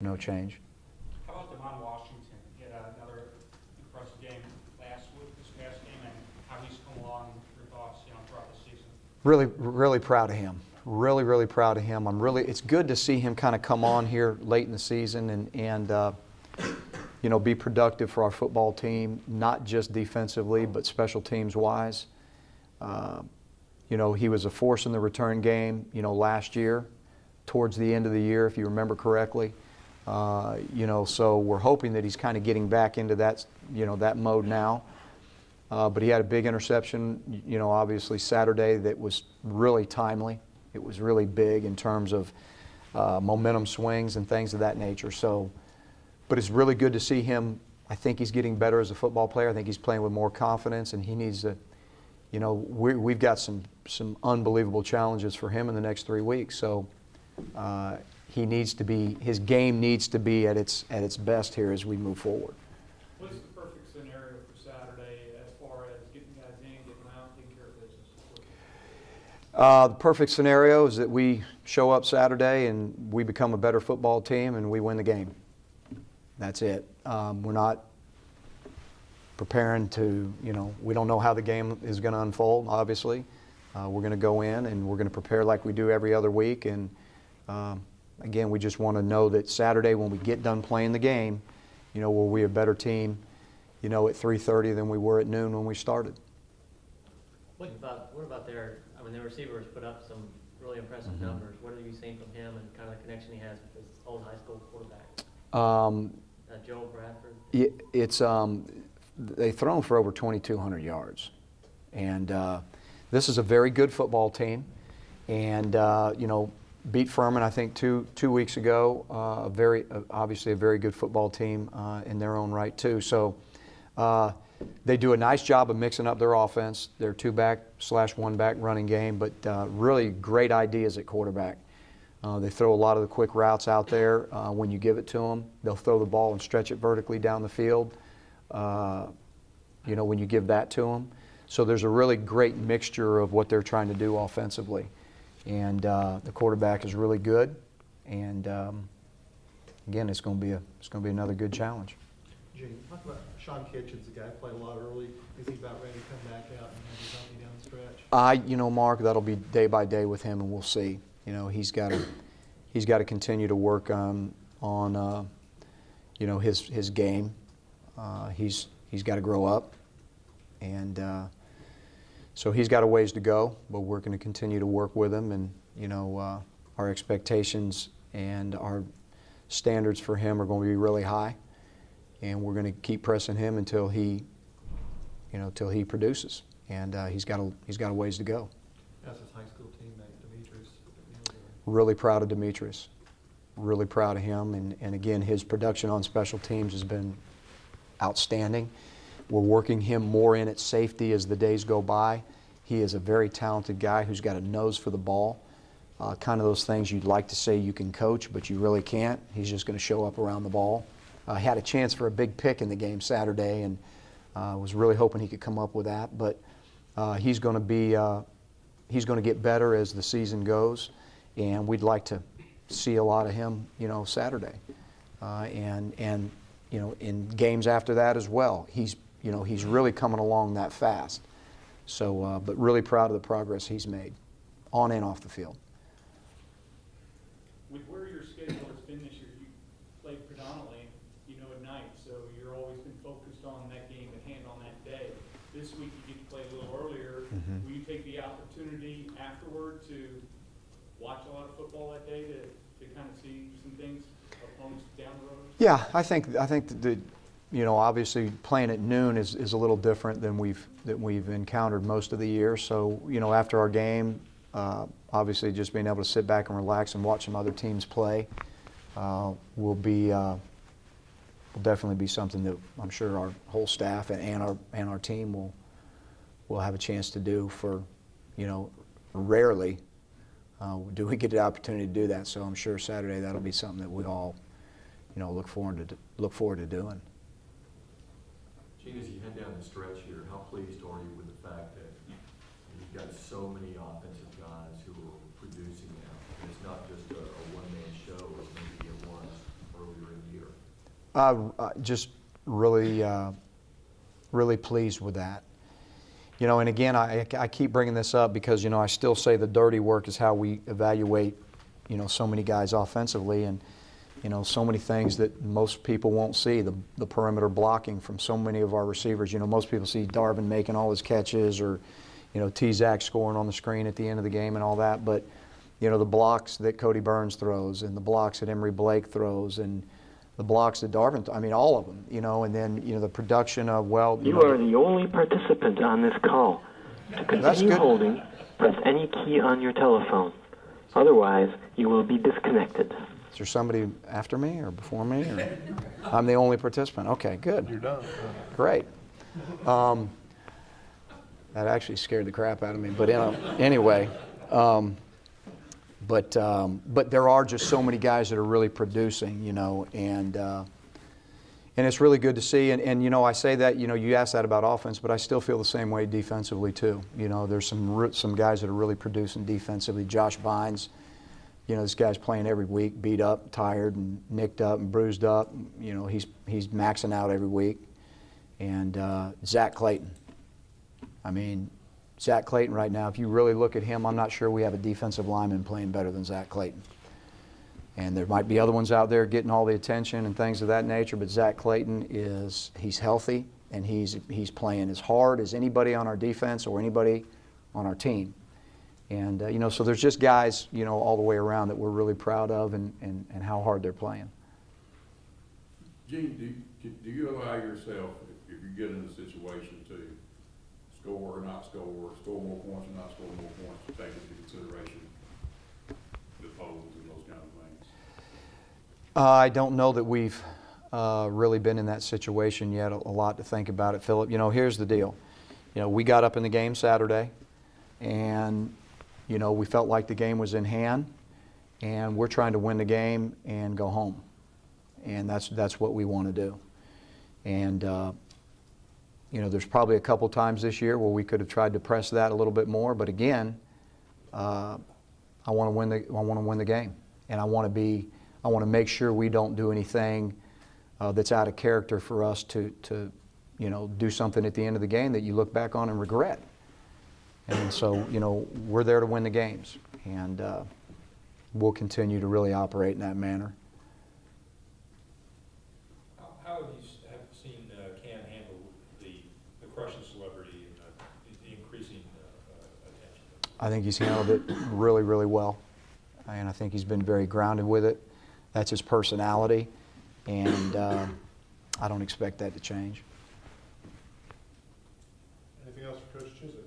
no change. How about Demond Washington? He had another impressive game last week, this past game, and how he's come along. Your thoughts, throughout the season? Really, really proud of him. Really, really proud of him. It's good to see him kind of come on here late in the season and be productive for our football team, not just defensively, but special teams wise. He was a force in the return game, last year, towards the end of the year, if you remember correctly. So we're hoping that he's kind of getting back into that, that mode now. But he had a big interception, obviously Saturday that was really timely. It was really big in terms of momentum swings and things of that nature. But it's really good to see him. I think he's getting better as a football player. I think he's playing with more confidence, and he needs to, we've got some unbelievable challenges for him in the next 3 weeks. So his game needs to be at its best here as we move forward. What's the perfect scenario for Saturday as far as getting guys in, getting them out, taking care of business? The perfect scenario is that we show up Saturday and we become a better football team and we win the game. That's it. We're not preparing to, we don't know how the game is going to unfold, obviously. We're going to go in and we're going to prepare like we do every other week. And again, we just want to know that Saturday when we get done playing the game, we'll be a better team, at 3:30 than we were at noon when we started. What about the receivers put up some really impressive numbers. What have you seen from him and kind of the connection he has with his old high school quarterback? Joe Bradford? They've thrown for over 2,200 yards. And this is a very good football team. And, beat Furman, I think, two weeks ago. Obviously a very good football team in their own right, too. So they do a nice job of mixing up their offense, their two-back/one-back running game, but really great ideas at quarterback. They throw a lot of the quick routes out there when you give it to them. They'll throw the ball and stretch it vertically down the field, when you give that to them. So there's a really great mixture of what they're trying to do offensively. And the quarterback is really good. And again, it's going to be another good challenge. Jay, talk about Sean Kitchens, the guy who played a lot early. Is he about ready to come back out and have his own down the stretch? Mark, that'll be day by day with him, and we'll see. He's got to continue to work on his game. He's got to grow up, and so he's got a ways to go. But we're going to continue to work with him, and our expectations and our standards for him are going to be really high, and we're going to keep pressing him until he produces. And he's got a ways to go. That's his high school teammate, Demetrius. Really proud of Demetrius. Really proud of him. And again, his production on special teams has been outstanding. We're working him more in at safety as the days go by. He is a very talented guy who's got a nose for the ball. Kind of those things you'd like to say you can coach, but you really can't. He's just going to show up around the ball. Had a chance for a big pick in the game Saturday, and was really hoping he could come up with that. But he's going to get better as the season goes, and we'd like to see a lot of him, Saturday, and in games after that as well. He's really coming along that fast. So, but really proud of the progress he's made, on and off the field. With where your schedule has been this year, you played predominantly, at night, so you're always been focused on that game at hand on that day. This week you get to play a little earlier. Will you take the opportunity afterward to watch a lot of football that day to kind of see some things, opponents down the road? Yeah, I think that obviously playing at noon is a little different than we've encountered most of the year. So after our game, obviously just being able to sit back and relax and watch some other teams play will definitely be something that I'm sure our whole staff and our team will have a chance to do. For rarely do we get the opportunity to do that. So I'm sure Saturday that'll be something that we all look forward to doing. Gene, as you head down the stretch here, how pleased are you with the fact that you've got so many offensive guys who are producing now? And it's not just a one-man show as maybe it was early Just really, really pleased with that. You know, and again, I keep bringing this up because, you know, I still say the dirty work is how we evaluate, you know, so many guys offensively, and, you know, so many things that most people won't see, the perimeter blocking from so many of our receivers. You know, most people see Darvin making all his catches, or, you know, Chizik scoring on the screen at the end of the game and all that, but, you know, the blocks that Cody Burns throws, and the blocks that Emory Blake throws, and the blocks that Darvin, I mean, all of them, you know, and then, you know, the production of, well, You are the only participant on this call. To continue holding, press any key on your telephone. Otherwise, you will be disconnected. Is there somebody after me or before me? Or? I'm the only participant. Okay, good. You're done. Great. That actually scared the crap out of me. But anyway, but there are just so many guys that are really producing, you know, and it's really good to see. And you know, I say that, you know, you asked that about offense, but I still feel the same way defensively too. You know, there's some guys that are really producing defensively. Josh Bynes, you know, this guy's playing every week, beat up, tired, and nicked up, and bruised up. You know, he's maxing out every week. And Zach Clayton. I mean, Zach Clayton right now, if you really look at him, I'm not sure we have a defensive lineman playing better than Zach Clayton. And there might be other ones out there getting all the attention and things of that nature, but Zach Clayton he's healthy, and he's playing as hard as anybody on our defense or anybody on our team. And, you know, so there's just guys, you know, all the way around that we're really proud of, and how hard they're playing. Gene, do you allow yourself, if you get in a situation, to score or not score more points or not score more points, to take into consideration the polls and those kind of things? I don't know that we've really been in that situation yet. A lot to think about it, Philip. You know, here's the deal. You know, we got up in the game Saturday, and, you know, we felt like the game was in hand, and we're trying to win the game and go home. And that's what we want to do. And, you know, there's probably a couple times this year where we could have tried to press that a little bit more, but again, I want to win the game, and I want to make sure we don't do anything that's out of character for us to you know, do something at the end of the game that you look back on and regret. And so, you know, we're there to win the games, and we'll continue to really operate in that manner. How have you seen Cam handle the crushing celebrity and the increasing attention? I think he's handled it really, really well, and I think he's been very grounded with it. That's his personality, and I don't expect that to change. Anything else for Coach Chizik?